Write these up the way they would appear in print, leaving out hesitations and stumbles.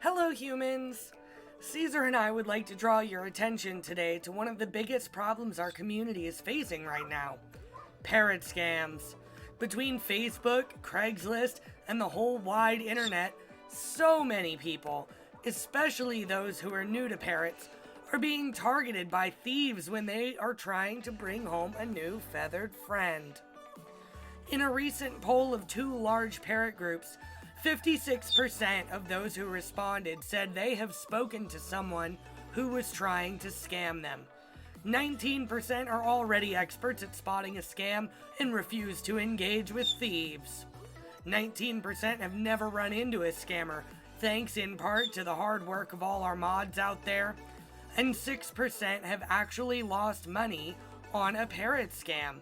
Hello, humans! Caesar and I would like to draw your attention today to one of the biggest problems our community is facing right now: parrot scams. Between Facebook, Craigslist, and the whole wide internet, so many people, especially those who are new to parrots, are being targeted by thieves when they are trying to bring home a new feathered friend. In a recent poll of two large parrot groups, 56% of those who responded said they have spoken to someone who was trying to scam them. 19% are already experts at spotting a scam and refuse to engage with thieves. 19% have never run into a scammer, thanks in part to the hard work of all our mods out there. And 6% have actually lost money on a parrot scam.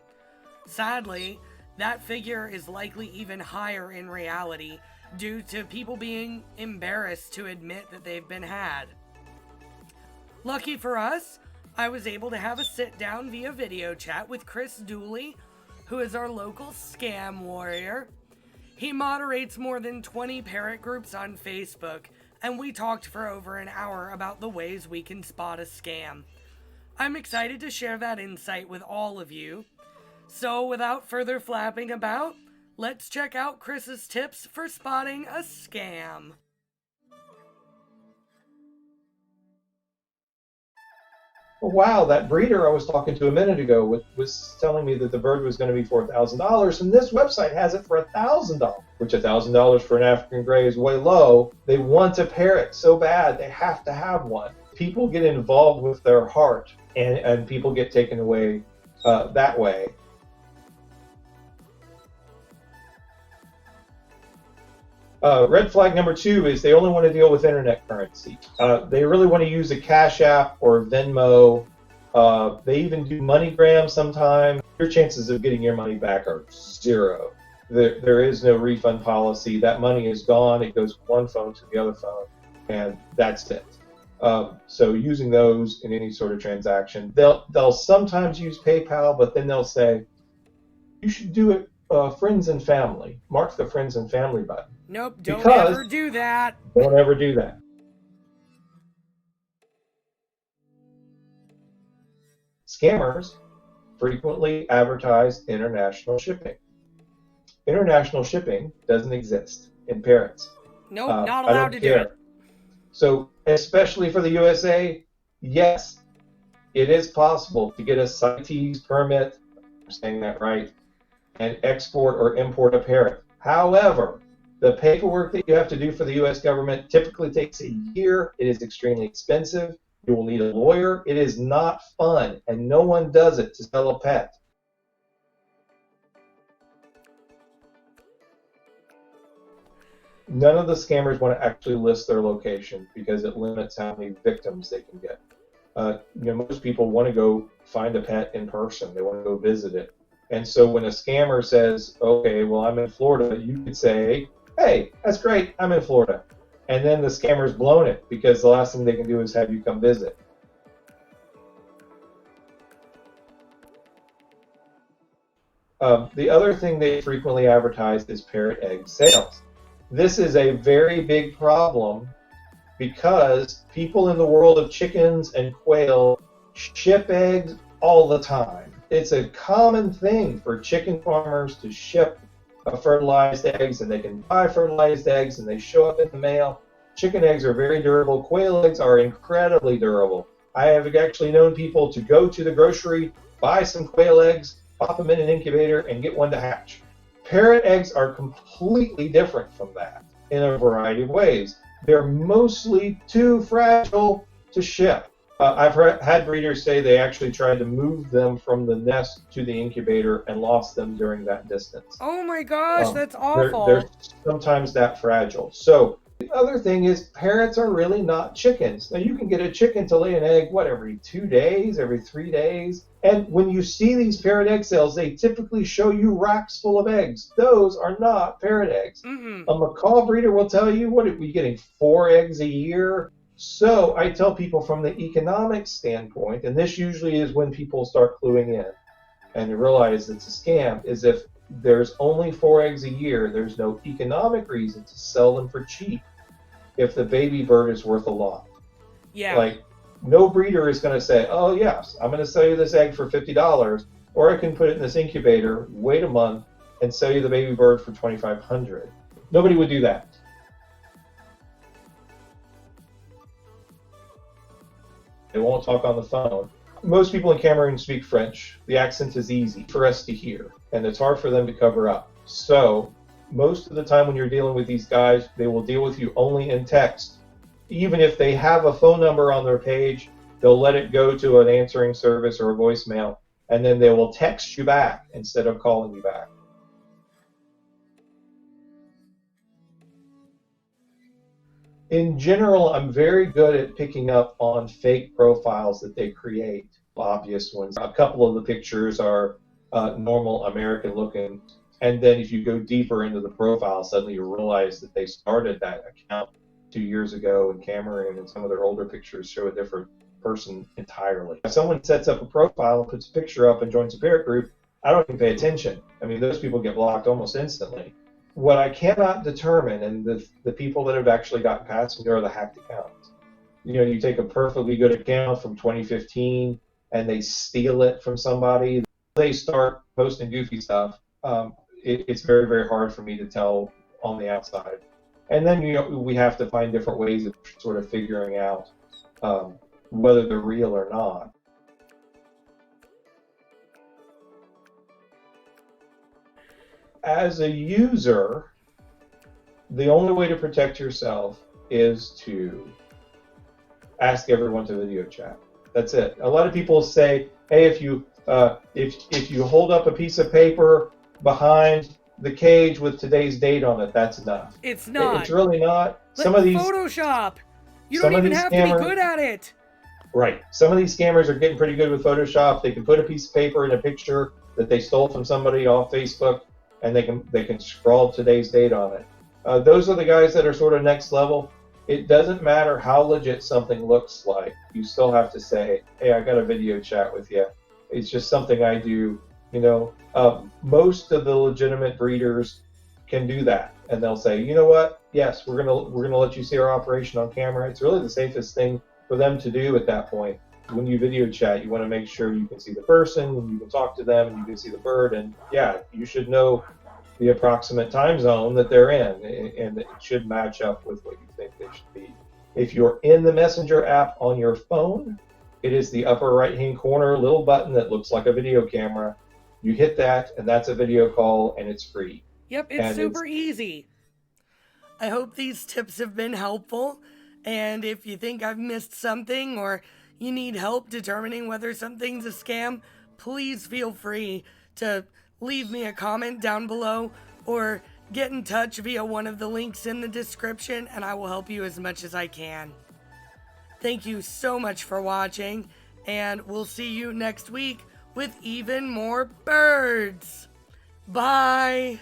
Sadly, that figure is likely even higher in reality due to people being embarrassed to admit that they've been had. Lucky for us, I was able to have a sit-down via video chat with Chris Dooley, who is our local scam warrior. He moderates more than 20 parrot groups on Facebook, and we talked for over an hour about the ways we can spot a scam. I'm excited to share that insight with all of you. So without further flapping about, let's check out Chris's tips for spotting a scam. Wow, that breeder I was talking to a minute ago was telling me that the bird was going to be $4,000, and this website has it for $1,000, which $1,000 for an African gray is way low. They want a parrot so bad, they have to have one. People get involved with their heart, and people get taken away that way. Red flag number 2 is they only want to deal with internet currency. They really want to use a Cash App or Venmo. They even do MoneyGram sometimes. Your chances of getting your money back are 0. There is no refund policy. That money is gone. It goes from one phone to the other phone, and that's it. So using those in any sort of transaction, they'll sometimes use PayPal, but then they'll say, you should do it friends and family. Mark the friends and family button. Nope, don't ever do that. Don't ever do that. Scammers frequently advertise international shipping. International shipping doesn't exist in parrots. Nope, not allowed to do it. So, especially for the USA, yes, it is possible to get a CITES permit, I'm saying that right, and export or import a parrot. However, the paperwork that you have to do for the U.S. government typically takes a year. It is extremely expensive. You will need a lawyer. It is not fun, and no one does it to sell a pet. None of the scammers want to actually list their location because it limits how many victims they can get. Most people want to go find a pet in person. They want to go visit it. And so when a scammer says, okay, well, I'm in Florida, you could say, hey, that's great, I'm in Florida. And then the scammer's blown it because the last thing they can do is have you come visit. The other thing they frequently advertise is parrot egg sales. This is a very big problem because people in the world of chickens and quail ship eggs all the time. It's a common thing for chicken farmers to ship fertilized eggs, and they can buy fertilized eggs, and they show up in the mail. Chicken eggs are very durable. Quail eggs are incredibly durable. I have actually known people to go to the grocery, buy some quail eggs, pop them in an incubator, and get one to hatch. Parrot eggs are completely different from that in a variety of ways. They're mostly too fragile to ship. I've had breeders say they actually tried to move them from the nest to the incubator and lost them during that distance. Oh my gosh, that's awful. They're sometimes that fragile. So the other thing is parrots are really not chickens. Now you can get a chicken to lay an egg, every 2 days, every 3 days? And when you see these parrot egg sales, they typically show you racks full of eggs. Those are not parrot eggs. Mm-mm. A macaw breeder will tell you, what are we getting, 4 eggs a year? So I tell people from the economic standpoint, and this usually is when people start cluing in and they realize it's a scam, is if there's only 4 eggs a year, there's no economic reason to sell them for cheap. if the baby bird is worth a lot. Yeah. Like, no breeder is going to say, oh, yes, I'm going to sell you this egg for $50, or I can put it in this incubator, wait a month, and sell you the baby bird for $2,500. Nobody would do that. They won't talk on the phone. Most people in Cameroon speak French. The accent is easy for us to hear, and it's hard for them to cover up. So most of the time when you're dealing with these guys, they will deal with you only in text. Even if they have a phone number on their page, they'll let it go to an answering service or a voicemail, and then they will text you back instead of calling you back. In general, I'm very good at picking up on fake profiles that they create, obvious ones. A couple of the pictures are normal American looking, and then if you go deeper into the profile, suddenly you realize that they started that account 2 years ago in Cameroon, and some of their older pictures show a different person entirely. If someone sets up a profile and puts a picture up and joins a parrot group, I don't even pay attention. I mean, those people get blocked almost instantly. What I cannot determine, and the people that have actually gotten past me, are the hacked accounts. You know, you take a perfectly good account from 2015 and they steal it from somebody. They start posting goofy stuff. It's very, very hard for me to tell on the outside. And then, you know, we have to find different ways of sort of figuring out whether they're real or not. As a user, the only way to protect yourself is to ask everyone to video chat. That's it. A lot of people say, hey, if you hold up a piece of paper behind the cage with today's date on it, that's enough. It's not. It's really not. Some of these Photoshop. You don't even have to be good at it. Right. Some of these scammers are getting pretty good with Photoshop. They can put a piece of paper in a picture that they stole from somebody off Facebook, and they can scrawl today's date on it. Those are the guys that are sort of next level. It doesn't matter how legit something looks like. You still have to say, hey, I got a video chat with you. It's just something I do. You know, most of the legitimate breeders can do that, and they'll say, you know what? Yes, we're gonna let you see our operation on camera. It's really the safest thing for them to do at that point. When you video chat, you want to make sure you can see the person, and you can talk to them, and you can see the bird, and yeah, you should know the approximate time zone that they're in, and it should match up with what you think they should be. If you're in the Messenger app on your phone, it is the upper right-hand corner little button that looks like a video camera. You hit that, and that's a video call, and it's free. Yep, it's super easy. I hope these tips have been helpful, and if you think I've missed something or you need help determining whether something's a scam, please feel free to leave me a comment down below or get in touch via one of the links in the description, and I will help you as much as I can. Thank you so much for watching, and we'll see you next week with even more birds. Bye!